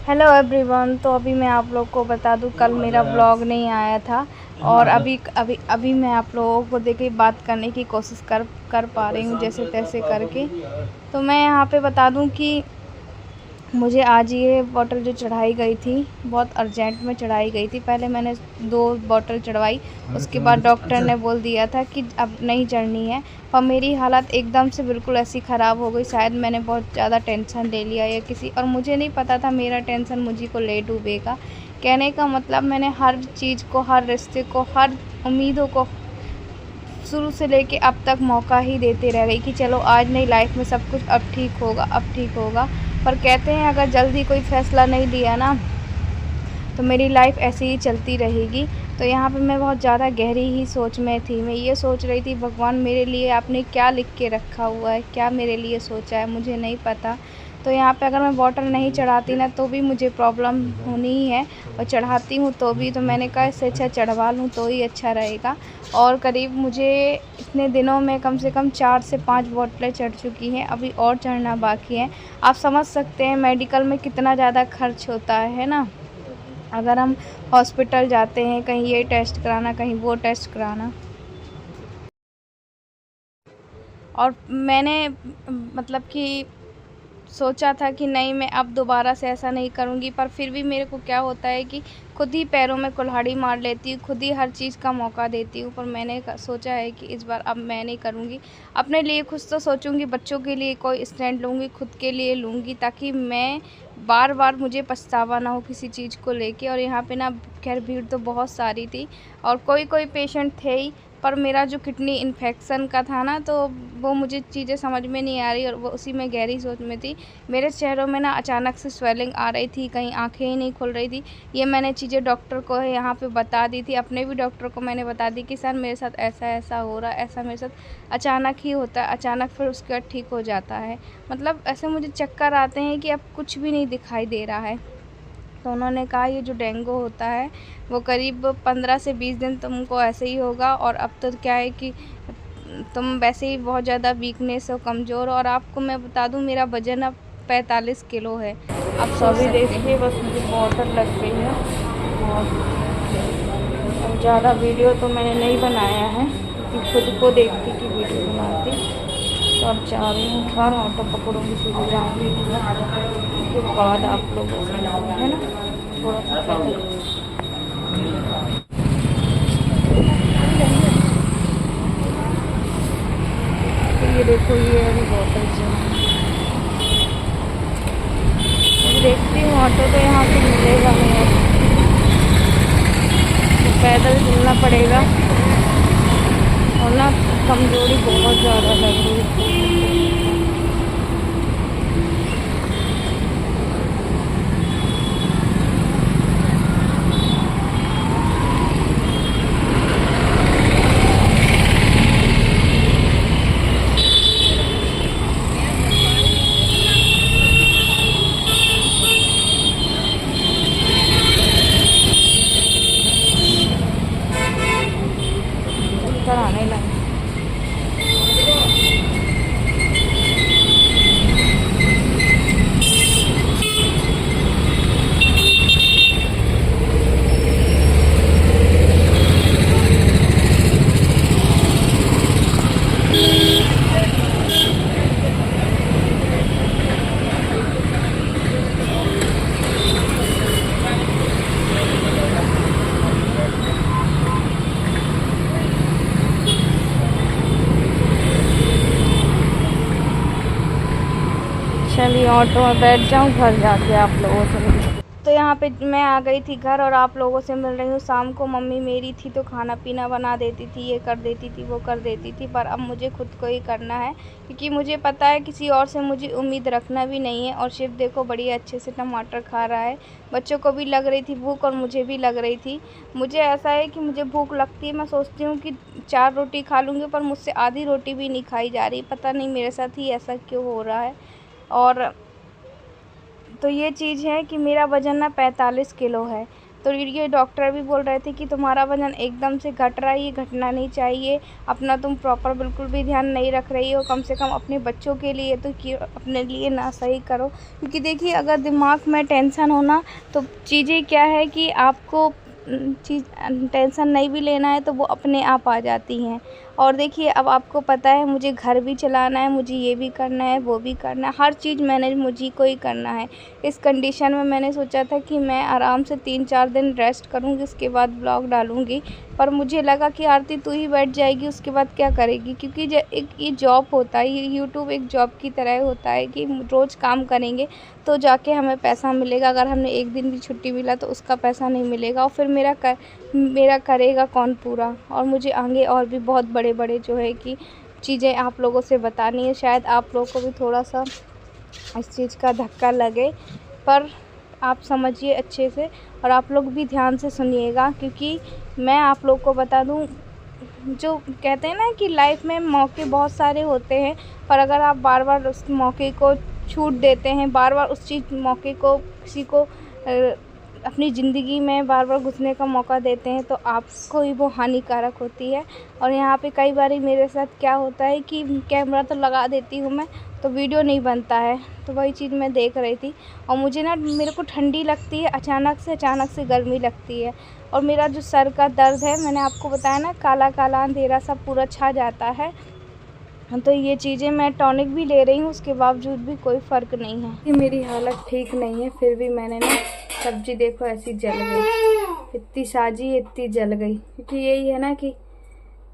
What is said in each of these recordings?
Hello everyone. तो अभी मैं आप लोग को बता दूं, कल मेरा ब्लॉग नहीं आया था और अभी अभी अभी मैं आप लोगों को देखिए बात करने की कोशिश कर पा रही हूँ जैसे तैसे करके। तो मैं यहाँ पे बता दूं कि मुझे आज ये बॉटल जो चढ़ाई गई थी बहुत अर्जेंट में चढ़ाई गई थी। पहले मैंने 2 बॉटल चढ़वाई, उसके बाद डॉक्टर ने बोल दिया था कि अब नहीं चढ़नी है। और मेरी हालत एकदम से बिल्कुल ऐसी ख़राब हो गई, शायद मैंने बहुत ज़्यादा टेंशन ले लिया या किसी, और मुझे नहीं पता था मेरा टेंशन मुझी को ले डूबेगा। कहने का मतलब मैंने हर चीज़ को, हर रिश्ते को, हर उम्मीदों को शुरू से लेके अब तक मौका ही देते रह गई कि चलो आज नहीं, लाइफ में सब कुछ अब ठीक होगा, अब ठीक होगा। पर कहते हैं अगर जल्दी कोई फ़ैसला नहीं लिया ना तो मेरी लाइफ ऐसे ही चलती रहेगी। तो यहाँ पे मैं बहुत ज़्यादा गहरी ही सोच में थी। मैं ये सोच रही थी, भगवान मेरे लिए आपने क्या लिख के रखा हुआ है, क्या मेरे लिए सोचा है, मुझे नहीं पता। तो यहाँ पे अगर मैं बॉटल नहीं चढ़ाती ना तो भी मुझे प्रॉब्लम होनी ही है, और चढ़ाती हूँ तो भी। तो मैंने कहा इससे अच्छा चढ़वा लूँ तो ही अच्छा रहेगा। और करीब मुझे इतने दिनों में कम से कम 4 से 5 बॉटलें चढ़ चुकी हैं, अभी और चढ़ना बाकी है। आप समझ सकते हैं मेडिकल में कितना ज़्यादा खर्च होता है ना। अगर हम हॉस्पिटल जाते हैं, कहीं ये टेस्ट कराना, कहीं वो टेस्ट कराना। और मैंने मतलब कि सोचा था कि नहीं, मैं अब दोबारा से ऐसा नहीं करूँगी, पर फिर भी मेरे को क्या होता है कि खुद ही पैरों में कुल्हाड़ी मार लेती हूँ, खुद ही हर चीज़ का मौका देती हूँ। पर मैंने सोचा है कि इस बार अब मैं नहीं करूँगी। अपने लिए कुछ तो सोचूँगी, बच्चों के लिए कोई स्टैंड लूँगी, खुद के लिए लूँगी, ताकि मैं बार बार मुझे पछतावा ना हो किसी चीज़ को लेके। और यहाँ पे ना खैर भीड़ तो बहुत सारी थी और कोई पेशेंट थे ही, पर मेरा जो किडनी इन्फेक्शन का था ना, तो वो मुझे चीज़ें समझ में नहीं आ रही और वो उसी में गहरी सोच में थी। मेरे चेहरों में ना अचानक से स्वेलिंग आ रही थी, कहीं आँखें ही नहीं खुल रही थी। ये मैंने चीज़ें डॉक्टर को यहाँ पे बता दी थी, अपने भी डॉक्टर को मैंने बता दी कि सर मेरे साथ ऐसा-ऐसा हो रहा है, ऐसा मेरे साथ अचानक ही होता है, अचानक फिर उसके बाद ठीक हो जाता है। मतलब ऐसे मुझे चक्कर आते हैं कि अब कुछ भी नहीं दिखाई दे रहा है। तो उन्होंने कहा ये जो डेंगू होता है वो करीब 15 से 20 दिन तुमको ऐसे ही होगा, और अब तो क्या है कि तुम वैसे ही बहुत ज़्यादा वीकनेस हो, कमज़ोर हो। और आपको मैं बता दूं मेरा वज़न अब 45 किलो है। अब तो अभी देखिए बस मुझे बॉटल लग गई है और ज़्यादा वीडियो तो मैंने नहीं बनाया है क्योंकि खुद को देखती कि वीडियो बनाती। तो अब जा रही हूँ घर, ऑटो पकड़ूँगी, सीधे जाऊँगी उसके बाद आप लोगों से है ना थोड़ा सा तो ये देखो ये अभी बॉटल से देखती हूँ। ऑटो तो यहाँ से मिलेगा नहीं, तो पैदल चलना पड़ेगा। और ना कमज़ोरी बहुत ज़्यादा लग रही है। चक्कर आने लगे। चलिए ऑटो में बैठ जाऊँ, घर जाके आप लोगों से मिलती। तो यहाँ पे मैं आ गई थी घर और आप लोगों से मिल रही हूँ। शाम को मम्मी मेरी थी तो खाना पीना बना देती थी, ये कर देती थी, वो कर देती थी, पर अब मुझे खुद को ही करना है क्योंकि मुझे पता है किसी और से मुझे उम्मीद रखना भी नहीं है। और शिव देखो बड़ी अच्छे से टमाटर खा रहा है, बच्चों को भी लग रही थी भूख और मुझे भी लग रही थी। मुझे ऐसा है कि मुझे भूख लगती है, मैं सोचती हूँ कि 4 रोटी खा लूँगी, पर मुझसे आधी रोटी भी नहीं खाई जा रही। पता नहीं मेरे साथ ही ऐसा क्यों हो रहा है। और तो ये चीज़ है कि मेरा वज़न ना 45 किलो है। तो ये डॉक्टर भी बोल रहे थे कि तुम्हारा वज़न एकदम से घट रहा है, ये घटना नहीं चाहिए, अपना तुम प्रॉपर बिल्कुल भी ध्यान नहीं रख रही हो, कम से कम अपने बच्चों के लिए तो कि अपने लिए ना सही करो। क्योंकि देखिए अगर दिमाग में टेंशन हो ना तो चीज़ें क्या है कि आपको टेंशन नहीं भी लेना है तो वो अपने आप आ जाती हैं। और देखिए अब आपको पता है मुझे घर भी चलाना है, मुझे ये भी करना है, वो भी करना है, हर चीज़ मैनेज मुझी को ही करना है। इस कंडीशन में मैंने सोचा था कि मैं आराम से 3-4 दिन रेस्ट करूँगी, उसके बाद ब्लॉग डालूँगी। पर मुझे लगा कि आरती तू ही बैठ जाएगी, उसके बाद क्या करेगी? क्योंकि एक ये जॉब होता है, ये यूट्यूब एक जॉब की तरह होता है कि रोज़ काम करेंगे तो जाके हमें पैसा मिलेगा। अगर हमने एक दिन भी छुट्टी मिला तो उसका पैसा नहीं मिलेगा और फिर मेरा करेगा कौन पूरा? और मुझे आगे और भी बहुत बड़े-बड़े जो है कि चीज़ें आप लोगों से बतानी है। शायद आप लोगों को भी थोड़ा-सा इस चीज़ का धक्का लगे, पर आप समझिए अच्छे से और आप लोग भी ध्यान से सुनिएगा। क्योंकि मैं आप लोग को बता दूँ, जो कहते हैं ना कि लाइफ में मौके बहुत सारे होते हैं, पर अगर आप बार-बार उस मौके को छूट देते हैं, बार-बार उस मौके को किसी को अपनी ज़िंदगी में बार-बार घुसने का मौका देते हैं तो आपको ही वो हानिकारक होती है। और यहाँ पे कई बारी मेरे साथ क्या होता है कि कैमरा तो लगा देती हूँ मैं, तो वीडियो नहीं बनता है। तो वही चीज़ मैं देख रही थी और मुझे ना मेरे को ठंडी लगती है, अचानक से गर्मी लगती है। और मेरा जो सर का दर्द है, मैंने आपको बताया ना, काला-काला अंधेरा सा पूरा छा जाता है। तो ये चीज़ें मैं टॉनिक भी ले रही हूँ, उसके बावजूद भी कोई फ़र्क नहीं है। ये मेरी हालत ठीक नहीं है, फिर भी मैंने ना सब्ज़ी देखो ऐसी जल गई, इतनी साजी इतनी जल गई। क्योंकि यही है ना कि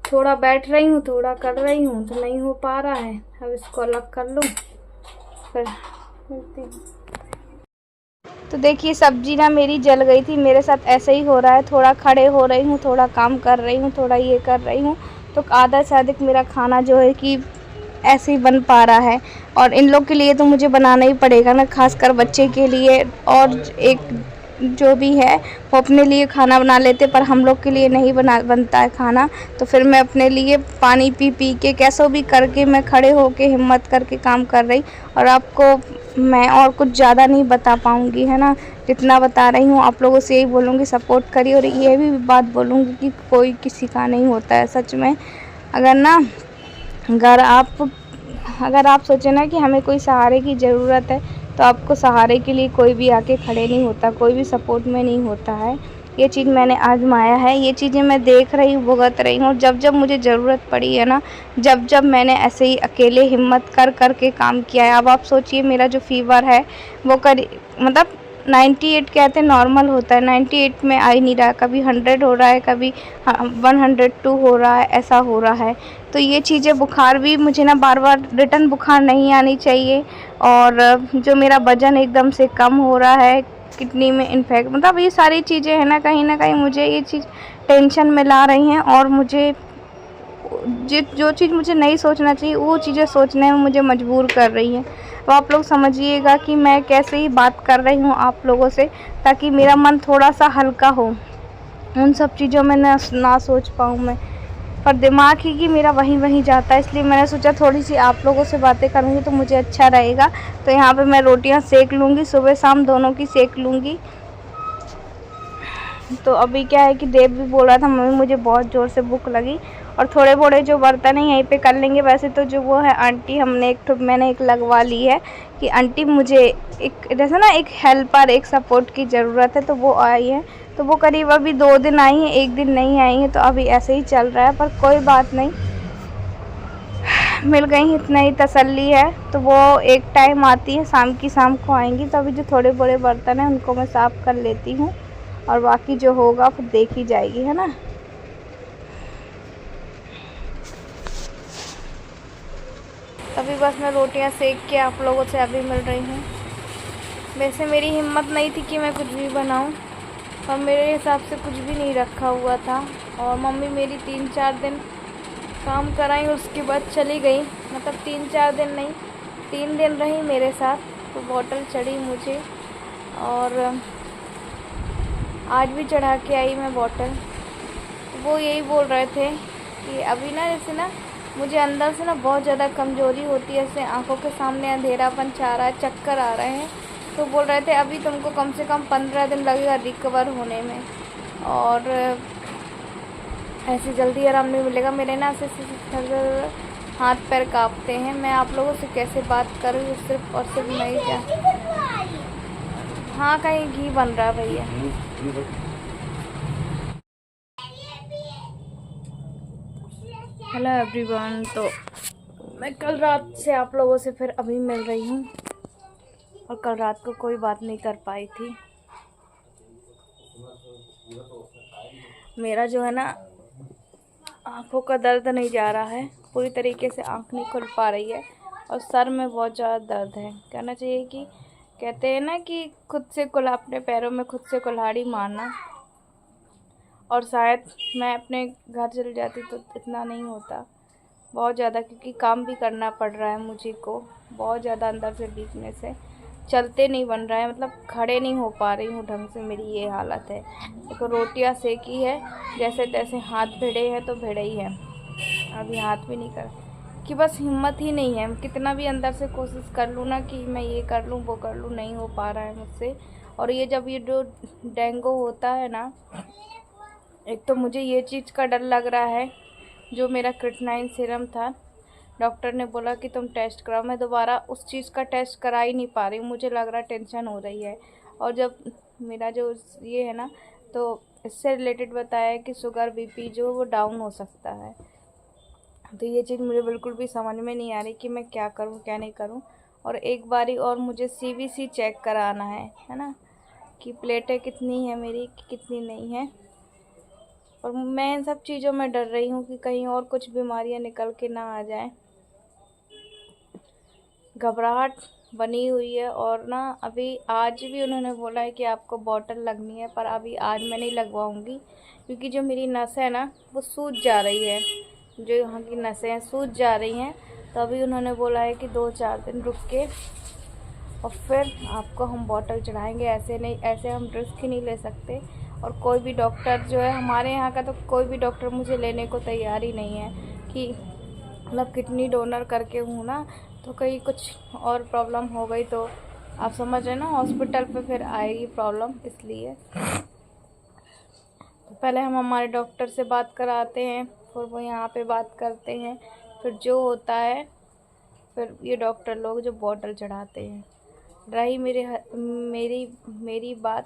थोड़ा बैठ रही हूँ, थोड़ा कर रही हूँ तो नहीं हो पा रहा है। अब इसको अलग कर लूँ फिर मिलती हूँ। तो देखिए सब्ज़ी ना मेरी जल गई थी, मेरे साथ ऐसे ही हो रहा है। थोड़ा खड़े हो रही हूँ, थोड़ा काम कर रही हूँ, थोड़ा ये कर रही हूँ, तो आधा से अधिक मेरा खाना जो है कि ऐसे ही बन पा रहा है। और इन लोग के लिए तो मुझे बनाना ही पड़ेगा ना, खासकर बच्चे के लिए। और एक जो भी है वो अपने लिए खाना बना लेते, पर हम लोग के लिए नहीं बनता है खाना। तो फिर मैं अपने लिए पानी पी के कैसो भी करके मैं खड़े होके हिम्मत करके काम कर रही। और आपको मैं और कुछ ज़्यादा नहीं बता पाऊँगी, है ना। जितना बता रही हूँ आप लोगों से यही बोलूँगी, सपोर्ट करिए। और ये भी बात बोलूँगी कि कोई किसी का नहीं होता है सच में। अगर आप सोचें ना कि हमें कोई सहारे की ज़रूरत है, तो आपको सहारे के लिए कोई भी आके खड़े नहीं होता, कोई भी सपोर्ट में नहीं होता है। ये चीज़ मैंने आज़माया है, ये चीज़ें मैं देख रही हूँ, भुगत रही हूँ। जब मुझे ज़रूरत पड़ी है ना, जब मैंने ऐसे ही अकेले हिम्मत कर के काम किया है। अब आप सोचिए मेरा जो फ़ीवर है वो मतलब 98 कहते हैं नॉर्मल होता है, 98 में आ ही नहीं रहा, कभी 100 हो रहा है, कभी 102 हो रहा है, ऐसा हो रहा है। तो ये चीज़ें, बुखार भी मुझे ना बार-बार रिटर्न बुखार नहीं आनी चाहिए। और जो मेरा वज़न एकदम से कम हो रहा है, किडनी में इन्फेक्ट, मतलब ये सारी चीज़ें हैं ना कहीं मुझे ये चीज़ टेंशन में ला रही हैं। और मुझे जो चीज़ मुझे नहीं सोचना चाहिए वो चीज़ें सोचने में मुझे मजबूर कर रही हैं। तो आप लोग समझिएगा कि मैं कैसे ही बात कर रही हूँ आप लोगों से, ताकि मेरा मन थोड़ा-सा हल्का हो। उन सब चीज़ों में ना सोच पाऊँ मैं, पर दिमाग ही कि मेरा वहीं जाता है। इसलिए मैंने सोचा थोड़ी सी आप लोगों से बातें करूँगी तो मुझे अच्छा रहेगा। तो यहाँ पे मैं रोटियाँ सेक लूँगी, सुबह शाम दोनों की सेक लूँगी। तो अभी क्या है कि देव भी बोल रहा था मम्मी मुझे बहुत ज़ोर से भूख लगी, और थोड़े बोड़े जो बर्तन हैं यहीं पे कर लेंगे। वैसे तो जो वो है आंटी, मैंने एक लगवा ली है कि आंटी मुझे एक जैसे ना एक हेल्पर, एक सपोर्ट की ज़रूरत है, तो वो आई है। तो वो करीब अभी 2 दिन आई हैं, 1 दिन नहीं आई हैं, तो अभी ऐसे ही चल रहा है। पर कोई बात नहीं, मिल गई इतना ही तसल्ली है। तो वो एक टाइम आती है, शाम को आएंगी। तो अभी जो थोड़े बड़े बर्तन हैं उनको मैं साफ़ कर लेती हूँ, और बाकी जो होगा फिर देखी जाएगी, है ना। अभी बस मैं रोटियां सेक के आप लोगों से अभी मिल रही हूँ। वैसे मेरी हिम्मत नहीं थी कि मैं कुछ भी बनाऊँ, और मेरे हिसाब से कुछ भी नहीं रखा हुआ था। और मम्मी मेरी 3-4 दिन काम कराई, उसके बाद चली गई। मतलब 3-4 दिन नहीं, 3 दिन रही मेरे साथ। तो बॉटल चढ़ी मुझे, और आज भी चढ़ा के आई मैं बॉटल। वो यही बोल रहे थे कि अभी ना जैसे ना मुझे अंदर से ना बहुत ज़्यादा कमज़ोरी होती है, ऐसे आंखों के सामने अंधेरापन छा रहा है, चक्कर आ रहे हैं। तो बोल रहे थे अभी तुमको कम से कम 15 दिन लगेगा रिकवर होने में, और ऐसे जल्दी आराम नहीं मिलेगा। मेरे ना ऐसे हाथ पैर कांपते हैं। मैं आप लोगों से कैसे बात करूँ, सिर्फ और सिर्फ मैं ही जा। हाँ, कहीं घी बन रहा है भैया। हेलो एवरीवन, तो मैं कल रात से आप लोगों से फिर अभी मिल रही हूँ, और कल रात को कोई बात नहीं कर पाई थी। मेरा जो है ना आँखों का दर्द नहीं जा रहा है, पूरी तरीके से आँख नहीं खुल पा रही है, और सर में बहुत ज़्यादा दर्द है। कहना चाहिए कि कहते हैं ना कि खुद से अपने पैरों में खुद से कुल्हाड़ी मारना, और शायद मैं अपने घर चली जाती तो इतना नहीं होता, बहुत ज़्यादा, क्योंकि काम भी करना पड़ रहा है मुझे को, बहुत ज़्यादा अंदर से वीकनेस है, चलते नहीं बन रहा है, मतलब खड़े नहीं हो पा रही हूँ ढंग से, मेरी ये हालत है। देखो रोटियाँ सेकी है, जैसे तैसे हाथ भिड़े हैं तो भिड़े ही हैं, अभी हाथ भी नहीं कर कि बस हिम्मत ही नहीं है। कितना भी अंदर से कोशिश कर लूँ ना कि मैं ये कर लूँ वो कर लूँ, नहीं हो पा रहा है मुझसे। और ये जब ये जो डेंगू होता है ना, एक तो मुझे ये चीज़ का डर लग रहा है, जो मेरा क्रिटनाइन सीरम था, डॉक्टर ने बोला कि तुम टेस्ट कराओ, मैं दोबारा उस चीज़ का टेस्ट करा ही नहीं पा रही हूँ, मुझे लग रहा टेंशन हो रही है। और जब मेरा जो ये है ना, तो इससे रिलेटेड बताया कि शुगर बीपी जो वो डाउन हो सकता है। तो ये चीज़ मुझे बिल्कुल भी समझ में नहीं आ रही कि मैं क्या करूँ क्या नहीं करूँ। और एक बारी और मुझे CBC चेक कराना है ना, कि प्लेटें कितनी है मेरी, कितनी नहीं है। और मैं इन सब चीज़ों में डर रही हूँ कि कहीं और कुछ बीमारियाँ निकल के ना आ जाएं। घबराहट बनी हुई है। और ना अभी आज भी उन्होंने बोला है कि आपको बॉटल लगनी है, पर अभी आज मैं नहीं लगवाऊंगी, क्योंकि जो मेरी नस है ना वो सूज जा रही है, जो यहाँ की नसें हैं सूज जा रही हैं। तो अभी उन्होंने बोला है कि 2-4 दिन रुक के और फिर आपको हम बॉटल चढ़ाएंगे। ऐसे नहीं, ऐसे हम रिस्क ही नहीं ले सकते। और कोई भी डॉक्टर जो है हमारे यहाँ का, तो कोई भी डॉक्टर मुझे लेने को तैयार ही नहीं है कि मतलब किडनी डोनर करके हूँ ना, तो कहीं कुछ और प्रॉब्लम हो गई तो आप समझ रहे ना, हॉस्पिटल पे फिर आएगी प्रॉब्लम। इसलिए तो पहले हम हमारे डॉक्टर से बात कराते हैं, फिर वो यहाँ पे बात करते हैं, फिर जो होता है फिर ये डॉक्टर लोग जो बॉटल चढ़ाते हैं। रही मेरी बात,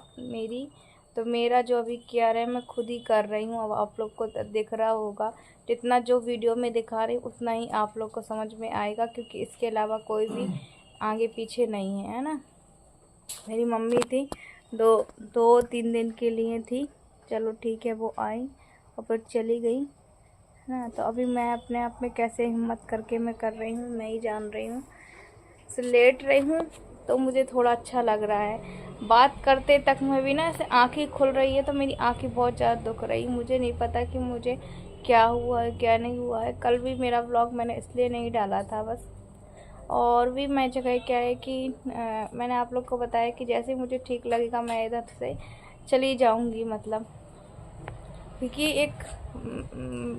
तो मेरा जो अभी केयर है मैं खुद ही कर रही हूँ। अब आप लोग को दिख रहा होगा, जितना जो वीडियो में दिखा रही उतना ही आप लोग को समझ में आएगा, क्योंकि इसके अलावा कोई भी आगे पीछे नहीं है ना। मेरी मम्मी थी, 2-3 दिन के लिए थी, चलो ठीक है, वो आई और फिर चली गई ना। तो अभी मैं अपने आप में कैसे हिम्मत करके मैं कर रही हूँ, मैं ही जान रही हूँ। लेट रही हूँ तो मुझे थोड़ा अच्छा लग रहा है। बात करते तक में भी ना ऐसे आँखें खुल रही है, तो मेरी आँखें बहुत ज़्यादा दुख रही। मुझे नहीं पता कि मुझे क्या हुआ है क्या नहीं हुआ है। कल भी मेरा व्लॉग मैंने इसलिए नहीं डाला था बस। और भी मैं जगह क्या है कि मैंने आप लोग को बताया कि जैसे मुझे ठीक लगेगा मैं इधर से चली जाऊंगी, मतलब क्योंकि एक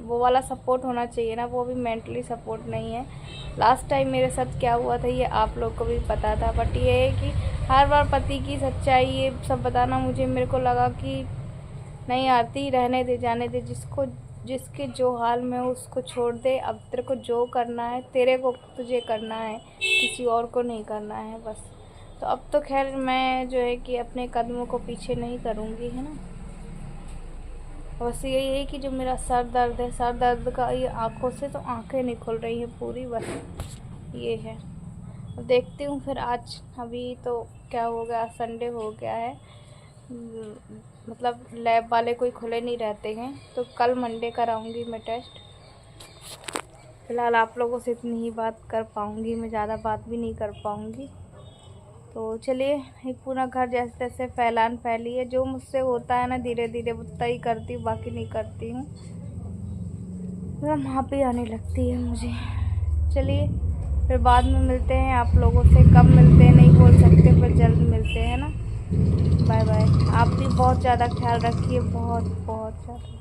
वो वाला सपोर्ट होना चाहिए ना, वो भी मेंटली सपोर्ट नहीं है। लास्ट टाइम मेरे साथ क्या हुआ था ये आप लोग को भी पता था, बट ये है कि हर बार पति की सच्चाई ये सब बताना मेरे को लगा कि नहीं आती, रहने दे, जाने दे, जिसके जो हाल में हो उसको छोड़ दे। अब तेरे को जो करना है तेरे को तुझे करना है, किसी और को नहीं करना है बस। तो अब तो खैर मैं जो है कि अपने कदमों को पीछे नहीं करूँगी, है ना। बस यही है कि जो मेरा सर दर्द है, सर दर्द का ये आँखों से तो आँखें नहीं खुल रही हैं पूरी, बस ये है। अब देखती हूँ फिर आज, अभी तो क्या हो गया, संडे हो गया है, मतलब लैब वाले कोई खुले नहीं रहते हैं, तो कल मंडे कराऊंगी मैं टेस्ट। फ़िलहाल आप लोगों से इतनी ही बात कर पाऊँगी, मैं ज़्यादा बात भी नहीं कर पाऊँगी। तो चलिए, एक पूरा घर जैसे तैसे फैली है, जो मुझसे होता है ना धीरे धीरे उतना ही करती हूँ, बाकी नहीं करती हूँ। वहाँ पे आने लगती है मुझे। चलिए फिर बाद में मिलते हैं आप लोगों से, कब मिलते हैं नहीं बोल सकते, पर जल्द मिलते हैं ना। Bye bye. आप भी बहुत ज़्यादा ख्याल रखिए, बहुत बहुत ज़्यादा।